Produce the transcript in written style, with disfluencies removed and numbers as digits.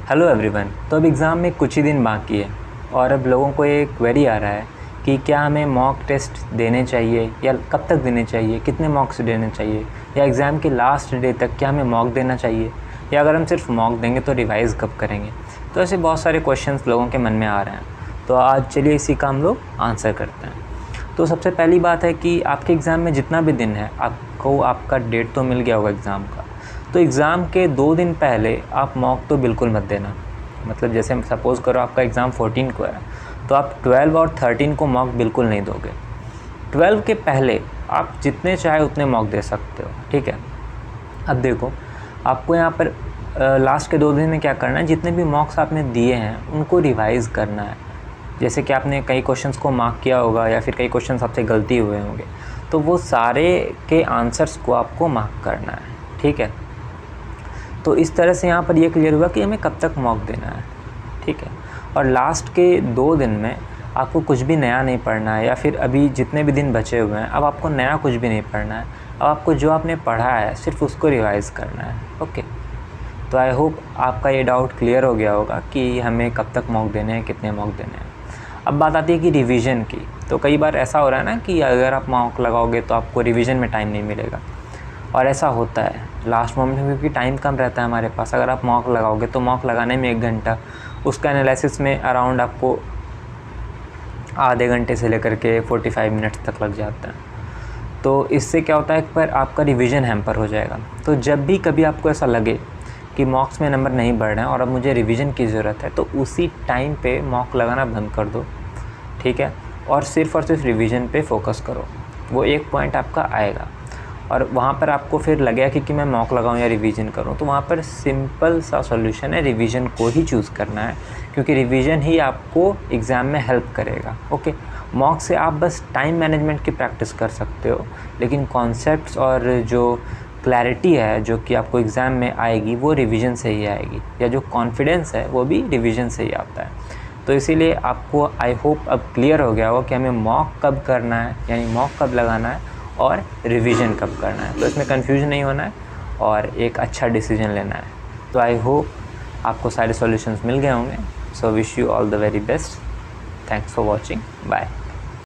Hello everyone. तो अब exam में कुछ ही दिन बाकी है और अब लोगों को एक क्वेरी आ रहा है कि क्या हमें मॉक टेस्ट देने चाहिए या कब तक देने चाहिए, कितने मॉक्स देने चाहिए, या एग्ज़ाम के लास्ट डे तक क्या हमें मॉक देना चाहिए, या अगर हम सिर्फ मॉक देंगे तो रिवाइज़ कब करेंगे। तो ऐसे बहुत सारे क्वेश्चंस लोगों के मन में आ रहे हैं। तो आज चलिए इसी का हम लोग आंसर करते हैं। तो सबसे पहली बात है कि आपके एग्ज़ाम में जितना भी दिन है, आपको आपका डेट तो मिल गया होगा एग्ज़ाम का। तो एग्ज़ाम के 2 दिन पहले आप मॉक तो बिल्कुल मत देना। मतलब जैसे सपोज़ करो आपका एग्ज़ाम 14 को है, तो आप 12 और 13 को मॉक बिल्कुल नहीं दोगे। 12 के पहले आप जितने चाहे उतने मॉक दे सकते हो, ठीक है। अब देखो, आपको यहाँ पर लास्ट के 2 दिन में क्या करना है, जितने भी मॉक्स आपने दिए हैं उनको रिवाइज़ करना है। जैसे कि आपने कई क्वेश्चंस को मार्क किया होगा या फिर कई क्वेश्चंस आपसे गलती हुए होंगे, तो वो सारे के आंसर्स को आपको मार्क करना है, ठीक है। तो इस तरह से यहाँ पर ये क्लियर हुआ कि हमें कब तक मॉक देना है, ठीक है। और लास्ट के 2 दिन में आपको कुछ भी नया नहीं पढ़ना है, या फिर अभी जितने भी दिन बचे हुए हैं अब आपको नया कुछ भी नहीं पढ़ना है। अब आपको जो आपने पढ़ा है सिर्फ उसको रिवाइज़ करना है, ओके। तो आई होप आपका ये डाउट क्लियर हो गया होगा कि हमें कब तक मॉक देने हैं, कितने मॉक देने हैं। अब बात आती है कि रिवीजन की। तो कई बार ऐसा हो रहा है ना कि अगर आप मॉक लगाओगे तो आपको रिवीजन में टाइम नहीं मिलेगा, और ऐसा होता है लास्ट मोमेंट में, क्योंकि टाइम कम रहता है हमारे पास। अगर आप मॉक लगाओगे तो मॉक लगाने में 1 घंटा, उसका एनालिसिस में अराउंड आपको आधे घंटे से लेकर के 45 मिनट्स तक लग जाता है। तो इससे क्या होता है, एक बार आपका रिवीजन हैम्पर हो जाएगा। तो जब भी कभी आपको ऐसा लगे कि मॉक्स में नंबर नहीं बढ़ रहे हैं और अब मुझे रिवीजन की ज़रूरत है, तो उसी टाइम पे मॉक लगाना बंद कर दो, ठीक है। और सिर्फ रिवीजन पे फोकस करो। वो एक पॉइंट आपका आएगा और वहाँ पर आपको फिर लगेगा कि मैं मॉक लगाऊं या रिवीजन करूं, तो वहाँ पर सिंपल सा सॉल्यूशन है, रिवीजन को ही चूज़ करना है, क्योंकि रिवीजन ही आपको एग्ज़ाम में हेल्प करेगा, ओके। मॉक से आप बस टाइम मैनेजमेंट की प्रैक्टिस कर सकते हो, लेकिन कॉन्सेप्ट्स और जो क्लैरिटी है जो कि आपको एग्ज़ाम में आएगी वो रिवीजन से ही आएगी, या जो कॉन्फिडेंस है वो भी रिवीजन से ही आता है। तो इसीलिए आपको आई होप अब क्लियर हो गया हो कि हमें मॉक कब करना है, यानी मॉक कब लगाना है और रिवीजन कब करना है। तो इसमें कन्फ्यूजन नहीं होना है और एक अच्छा डिसीजन लेना है। तो आई होप आपको सारे सॉल्यूशंस मिल गए होंगे। So wish you all the very best. Thanks for watching. Bye.